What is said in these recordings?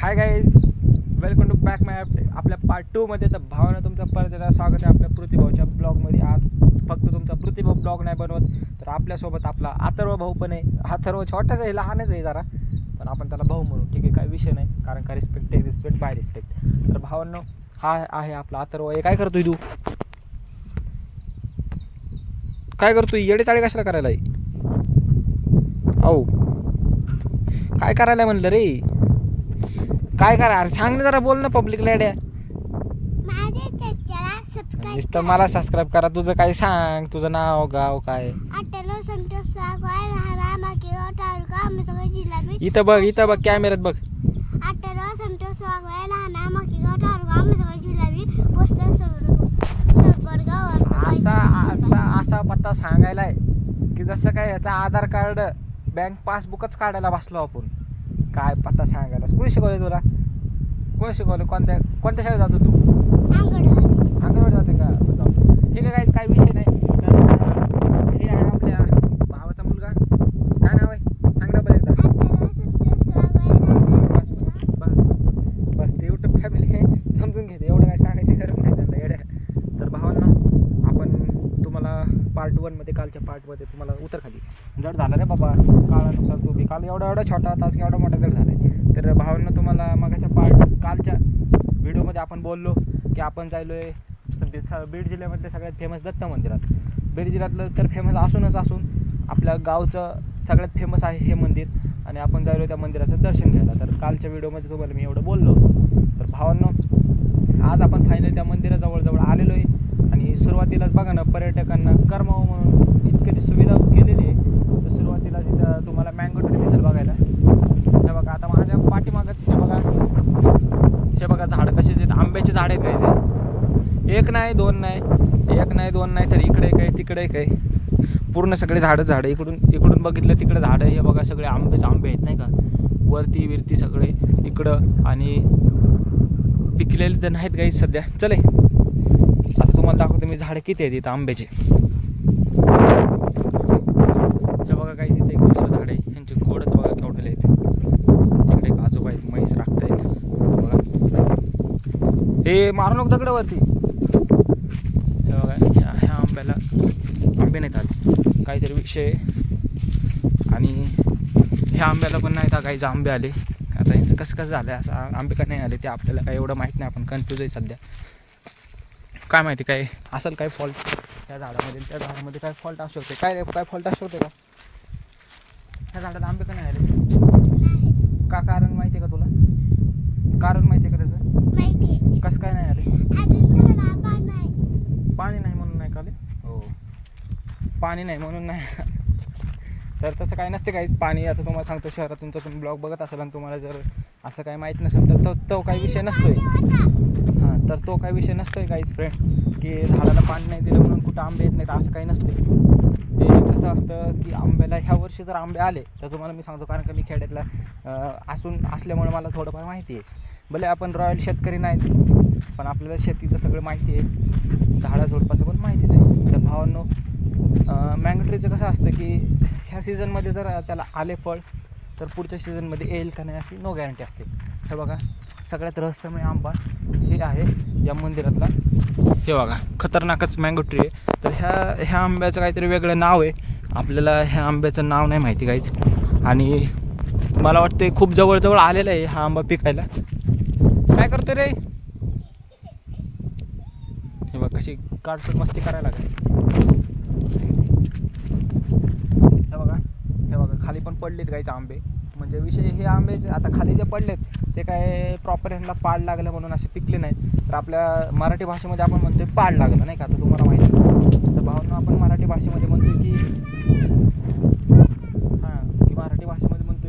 High guys, welcome to back my आपल्या part 2 मध्ये. तर भावना तुमचं परत एकदा स्वागत आहे आपल्या पृथ्वीभाऊच्या ब्लॉगमध्ये. आज फक्त तुमचा पृथ्वीभाऊ ब्लॉग नाही बनवत, तर आपल्यासोबत आपला अथर्व भाऊ पण आहे. अथर्व छोटाच आहे, लहानच आहे जरा, पण आपण त्याला भाऊ म्हणू, ठीक आहे, काही विषय नाही, कारण का रिस्पेक्ट आहे, रिस्पेक्ट बाय रिस्पेक्ट. तर भावांनो, हा आहे आपला अथर्व. हे काय करतोय तू? काय करतोय? येडेचाळे कशाला करायला आहे? औ काय करायला म्हणलं रे? काय करा? अरे सांग ना जरा, बोल ना पब्लिकला. येड्या नुसतं मला सबस्क्राईब करा. तुझं काय सांग, तुझं नाव गाव काय? इथं बघ, इथं बघ, कॅमेऱ्यात बघ. असा पत्ता सांगायला आहे की जसं काय याचा आधार कार्ड बँक पासबुकच काढायला बसलो आपण. काय पत्ता सांगायला? कोणी शिकवले तुला? कोणी शिकवलं? कोणत्या शाळेत जातो तू? अंगणवाडी जाते का? ठीक आहे, काही विषय नाही. तर हे आहे आपल्या भावाचा मुलगा. काय नाव आहे? सांग ना बरं एकदा. बस ते यूट्यूब फॅमिली हे समजून घेते, एवढं काय सांगायची गरज नाही त्यांना येड्या. तर भावांना, आपण तुम्हाला पार्ट 1 कालच्या पार्टमध्ये तुम्हाला उतर खाली जड झालं रे बाबा. काळानुसार तू बी काल एवढा छोटा तास एवढा मोठा जड झाला आहे. तर भावांना, तुम्हाला मगाच्या कालच्या व्हिडिओमध्ये आपण बोललो की आपण जायलो आहे बीड जिल्ह्यामधल्या सगळ्यात फेमस दत्त मंदिरात. बीड जिल्ह्यातलं तर फेमस असून आपल्या गावचं सगळ्यात फेमस आहे हे मंदिर, आणि आपण जायलो त्या मंदिराचं दर्शन घ्यायला. तर कालच्या व्हिडिओमध्ये तुम्हाला मी एवढं बोललो. तर भावांनो, आज आपण फायनली त्या मंदिराजवळ आलेलो आहे. आणि सुरुवातीलाच बघा ना, पर्यटकांना करमावं म्हणून इतकी सुविधा केलेली आहे. तर सुरुवातीला तिथं तुम्हाला मँगो ट्री दिसेल बघायला. हे बघा, आता माझ्या पाठीमागच हे बघा झाडं कसे आहेत. आंब्याचे झाड आहेत कायचे. एक नाही दोन नाही तर इकडे काय तिकडे काय, पूर्ण सगळे झाडं. इकडून बघितलं तिकडे झाडं. हे बघा, सगळे आंबे आहेत नाही का, वरती सगळे इकडं. आणि पिकलेले तर नाहीत काही सध्या. चले, आता तुम्हाला दाखवतो मी झाडं किती आहेत इथं आंब्याचे. हे बघा, काही तिथे एक दुसरं झाड आहे. ह्यांचे गोडच बघा केवढले आहेत. तिकडे एक आजोबा आहेत, म्हैस राखतायत बघा. हे मारू नको दगडावरती. हे बघा, ह्या आंब्याला आंबे नाहीत आले, काहीतरी विषय. आणि ह्या आंब्याला पण नाहीत काही आंबे आले. आता यांचं कसं झालं आहे, असं आंबे का नाही आले ते आपल्याला काही एवढं माहीत नाही. आपण कन्फ्यूज आहे सध्या. काय माहिती काय असेल, काय फॉल्ट त्या झाडामध्ये काय फॉल्ट असू शकते. काय फॉल्ट असू शकते का? ह्या झाडाला आंबे का नाही आले? का कारण माहिती आहे का तुला? कारण माहिती आहे का त्याचं? कसं काय नाही आले? पाणी नाही म्हणून नाही का आले? हो, पाणी नाही म्हणून नाही. तर तसं काही नसते काहीच. पाणी आता तुम्हाला सांगतो, शहरातून तर तुम्ही ब्लॉग बघत असाल आणि तुम्हाला जर असं काही माहीत नसेल तर तो काही विषय नसतोय. तर तो काही विषय नसतोय काहीच फ्रेंड, की झाडाला पाणी नाही दिलं म्हणून कुठं आंबे येत नाहीत, असं काही नसते. ते कसं असतं की आंब्याला ह्या वर्षी जर आंबे आले तर तुम्हाला मी सांगतो, कारण का मी खेड्यातला असल्यामुळे मला थोडंफार माहिती आहे. भले आपण रॉयल शेतकरी नाहीत, पण आपल्याला शेतीचं सगळं माहिती आहे, झाडाझुडपाचं पण माहितीच आहे. तर भावांनो, मँगो ट्रीचं कसं असतं की ह्या सीझनमध्ये जर त्याला आले फळ तर पुढच्या सीझनमध्ये येईल का नाही अशी नो गॅरंटी असते. हे बघा, सगळ्यात रहस्यमय आंबा हे आहे या मंदिरातला. हे बघा, खतरनाकच मँगो ट्री आहे. तर ह्या आंब्याचं काहीतरी वेगळं नाव आहे. आपल्याला ह्या आंब्याचं नाव नाही माहिती काहीच. आणि मला वाटते खूप जवळ आलेला आहे हा आंबा पिकायला. काय करतो रे? हे बघ, कशी काढतो, मस्ती करायला लागेल. हे बघा, खाली पण पडलेत काहीच आंबे. म्हणजे विषय हे आंबे आता खाली जे पडलेत ते काय प्रॉपर ह्यांना पाड लागलं म्हणून असे पिकले नाहीत. तर आपल्या मराठी भाषेमध्ये आपण म्हणतोय पाड लागलं, नाही का? आता तुम्हाला माहिती आहे. तर भावांनो, आपण मराठी भाषेमध्ये म्हणतोय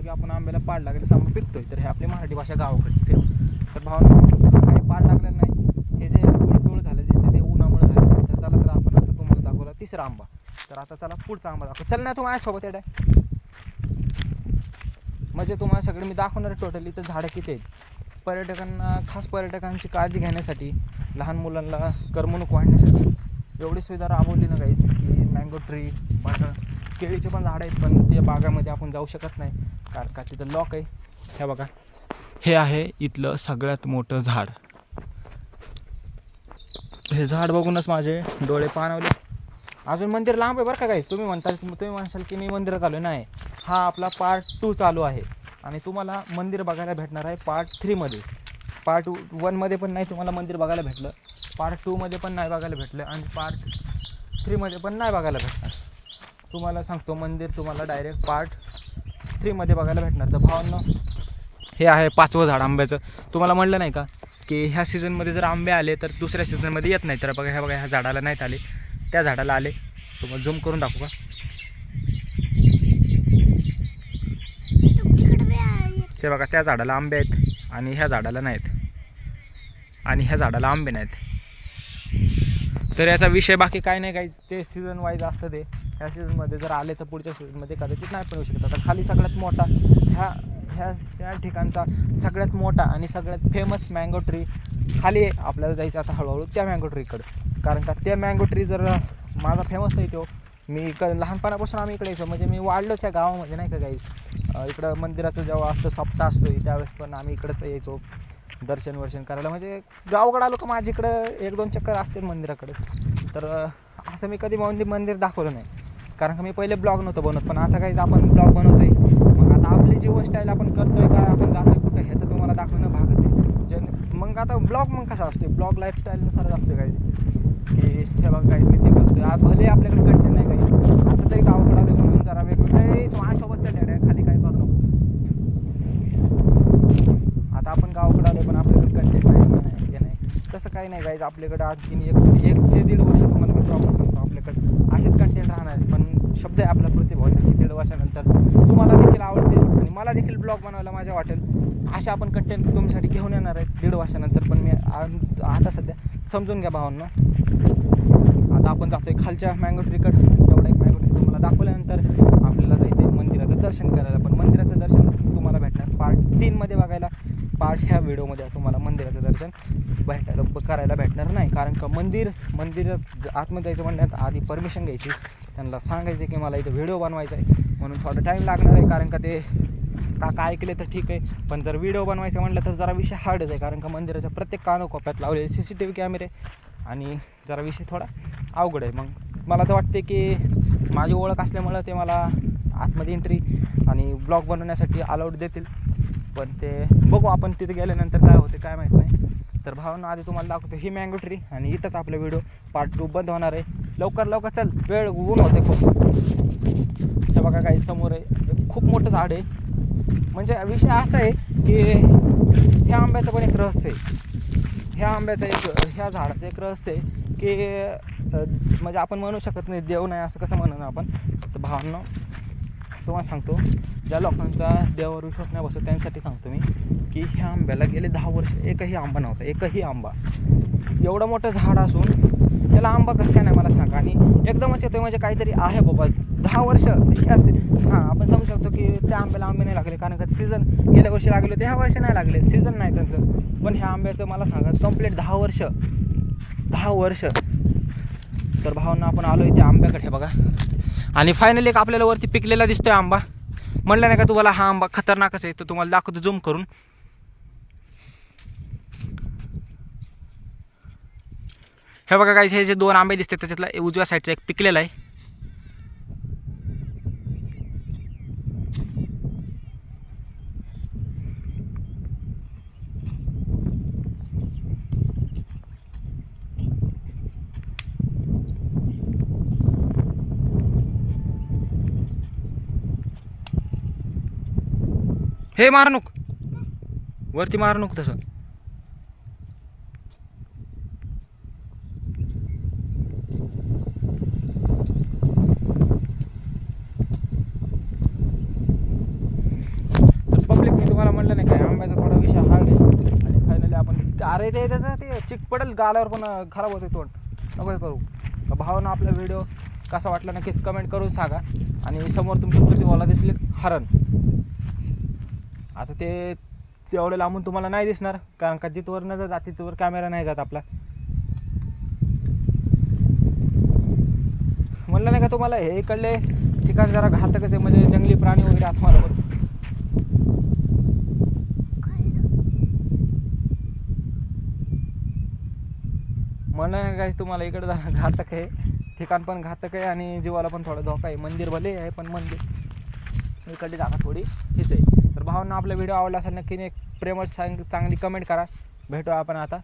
की आपण आंब्याला पाड लागले आंबा पिकतोय. तर हे आपली मराठी भाषा गावाकडची फेमस. तर भावांनो, काही पाड लागलेलं नाही. हे जे पिवळं झालं दिसते ते उन्हामुळे झालं. तर चला, तर आपण आता तुम्हाला दाखवला तिसरा आंबा. तर आता चला पुढचा आंबा दाखव. चल ना तू माझ्यासोबत येडा. म्हणजे तुम्हाला सगळे मी दाखवणार टोटली. तर झाडं किती आहेत. खास पर्यटकांची काळजी घेण्यासाठी, लहान मुलांना करमणूक वाढण्यासाठी एवढी सुविधा राबवली ना गाईस, की मँगो ट्री, केळीचे पण झाडं आहेत, पण त्या बागामध्ये आपण जाऊ शकत नाही कारण का तिथं लॉक आहे. हे बघा, हे आहे इथलं सगळ्यात मोठं झाड. हे झाड बघूनच माझे डोळे पाणावले. अजून मंदिर लांब आहे बरं का गाईस. तुम्ही म्हणसाल की मी मंदिरात आलो नाही. हा आपला पार्ट 2 चालू आहे आणि तुम्हाला मंदिर बघायला भेटणार आहे पार्ट 3 मध्ये. पार्ट 1 मध्ये पण नाही तुम्हाला मंदिर बघायला भेटलं, पार्ट 2 मध्ये पण नाही बघायला भेटलं आणि पार्ट 3 मध्ये पण नाही बघायला भेटणार. तुम्हाला सांगतो मंदिर तुम्हाला डायरेक्ट पार्ट 3 मध्ये बघायला भेटणार. तर भावांनो, हे आहे 5वं झाड आंब्याचं. तुम्हाला म्हणलं नाही का की ह्या सीझनमध्ये जर आंबे आले तर दुसऱ्या सीझनमध्ये येत नाही. तर बघा ह्या झाडाला नाहीत आले, त्या झाडाला आले. तुम्हाला झूम करून दाखवू का? ते बघा त्या झाडाला आंबे आहेत आणि ह्या झाडाला नाहीत आणि ह्या झाडाला आंबे नाहीत. तर याचा विषय बाकी काय नाही काही, ते सीझन वाईज असतं. ते ह्या सीझनमध्ये जर आले तर पुढच्या सीझनमध्ये कदाचित नाही पण येऊ शकतात. आता खाली सगळ्यात मोठा ह्या ठिकाणचा सगळ्यात मोठा आणि सगळ्यात फेमस मँगो ट्री खाली आहे. आपल्याला जायचं आता हळूहळू त्या मँगो ट्रीकडे, कारण का ते मँगो ट्री जर माझा फेमस नाही तो. मी लहानपणापासून आम्ही इकडे यायचो, म्हणजे मी वाढलोच आहे गावामध्ये नाही का काही. इकडं मंदिराचं जेव्हा असतं सप्ताह असतो त्यावेळेस पण आम्ही इकडंच यायचो दर्शन करायला. म्हणजे गावाकडे आलो का माझ्या इकडं 1-2 चक्कर असते मंदिराकडे. तर असं मी कधी मंदिर दाखवलं नाही, कारण का मी पहिले ब्लॉग नव्हतं बनवत. पण आता काही आपण ब्लॉग बनवतोय, मग आता आपली जीवनस्टाईल आपण करतोय का, आपण जातोय कुठं, हे तर तुम्हाला दाखवणं भागच आहे. मग आता ब्लॉग मग कसा असतो, ब्लॉग लाईफस्टाईलनुसारच असतो काही, की हे बघा काही मी ते करतोय. भले आपल्याकडे कंटेंट नाही काही, आता तरी गावाकडे आले म्हणून जरा वेगवेगळे माझ्यासोबत त्या खाली काही करू नको. आता आपण गावाकडे आलो पण आपल्याकडे कंटेंट नाही हे नाही तसं काही नाही गाईज. आपल्याकडे आणखीन 1 ते 1.5 वर्ष तुम्हाला मी प्रॉपर सांगतो आपल्याकडे असेच कंटेंट राहणार. पण शब्द आहे आपला प्रतिभावाचा की 1.5 वर्षानंतर तुम्हाला देखील आवडतील आणि मला देखील ब्लॉग बनवायला माझ्या वाटेल अशा आपण कंटेंट तुमच्यासाठी घेऊन येणार आहेत 1.5 वर्षानंतर. पण मी आता सध्या समजून घ्या भावांनो. आता आपण जातोय खालच्या मँगो ट्रीकडे. जेवढा एक मँगो ट्री तुम्हाला दाखवल्यानंतर आपल्याला जायचं आहे मंदिराचं दर्शन करायला. पण मंदिराचं दर्शन तुम्हाला भेटणार पार्ट 3 मध्ये बघायला. पार्ट ह्या व्हिडिओमध्ये तुम्हाला मंदिराचं दर्शन करायला भेटणार नाही, कारण का मंदिर आतमध्ये जायचं म्हणण्यात आधी परमिशन घ्यायची, त्यांना सांगायचं की मला इथं व्हिडिओ बनवायचा आहे म्हणून थोडा टाईम लागणार आहे. कारण का ते काका ऐकले तर ठीक आहे, पण जर व्हिडिओ बनवायचं म्हटलं तर जरा विषय हार्डच आहे. कारण का मंदिराच्या प्रत्येक कानोकोपऱ्यात लावलेले CCTV कॅमेरे आणि जरा विषय थोडा अवघड आहे. मग मला तर वाटते की माझी ओळख असल्यामुळं ते मला आतमध्ये एंट्री आणि ब्लॉग बनवण्यासाठी अलाउड देतील. पण ते बघू आपण तिथे गेल्यानंतर काय होते काय माहीत नाही. तर भावना आधी तुम्हाला दाखवतो ही मँगो ट्री आणि इथंच आपला व्हिडिओ पार्ट 2 बंद होणार आहे. लवकर चल, वेळ ऊन होते खूप. हे बघा काही समोर आहे, खूप मोठं झाड आहे. म्हणजे विषय असा आहे की ह्या आंब्याचं पण एक रहस्य आहे. ह्या झाडाचं एक रहस्य आहे की म्हणजे आपण म्हणू शकत नाही देव नाही असं कसं म्हणू आपण. तर भावांनो तुम्हाला सांगतो, ज्या लोकांचा देवावर विश्वास नाही बसत त्यांच्यासाठी सांगतो मी की ह्या आंब्याला गेले 10 वर्ष एकही आंबा नव्हता. एकही आंबा. एवढं मोठं झाड असून त्याला आंबा कसं काय नाही मला सांगा. आणि एकदमच येतोय म्हणजे काहीतरी आहे बाबा. 10 वर्ष हां आपण समजू शकतो की त्या आंब्याला आंबे नाही लागले, कारण का सीझन गेल्या वर्षी लागले होते, ह्या वर्षी नाही लागले, सीझन नाही त्यांचं. पण ह्या आंब्याचं मला सांगा कंप्लीट 10 वर्ष. तर भावांना आपण आलो आहे त्या आंब्याकडे. हे बघा आणि फायनली एक आपल्याला वरती पिकलेला दिसतोय आंबा. म्हणलं नाही का तुम्हाला हा आंबा खतरनाकच आहे, तर तुम्हाला दाखवतो झूम करून. हे बघा गाईस, हे जे 2 आंबे दिसतात त्याच्यातला उजव्या साईडचा एक पिकलेला आहे. हे मार नको, वरती मार नको तसं. तर पब्लिक मी तुम्हाला म्हणलं नाही काय आंब्याचा थोडा विषय हार्ड आहे. आणि फायनली आपण अरे ते त्याचं ते चिक पडेल गालावर पण खराब होते तोंड, नको करू. तर भावानं आपला व्हिडिओ कसा वाटला नक्कीच कमेंट करून सांगा. आणि समोर तुमच्या प्रतिभाला दिसले हरण. आता ते एवढे लांबून तुम्हाला नाही दिसणार, कारण का जिथवर नजर जाते तिथवर कॅमेरा नाही जात आपला. म्हणलं नाही का तुम्हाला हे इकडले ठिकाण जरा घातकच आहे, म्हणजे जंगली प्राणी वगैरे आत मला मला काय तुम्हाला इकडं घातक आहे, ठिकाण पण घातक आहे आणि जीवाला पण थोडा धोका आहे. मंदिर भले आहे पण मंदिर इकडली जागा थोडी हीच आहे. तर भावांना आपला व्हिडिओ आवडला असेल नक्की एक प्रेमळ चांगली कमेंट करा. भेटू आपण आता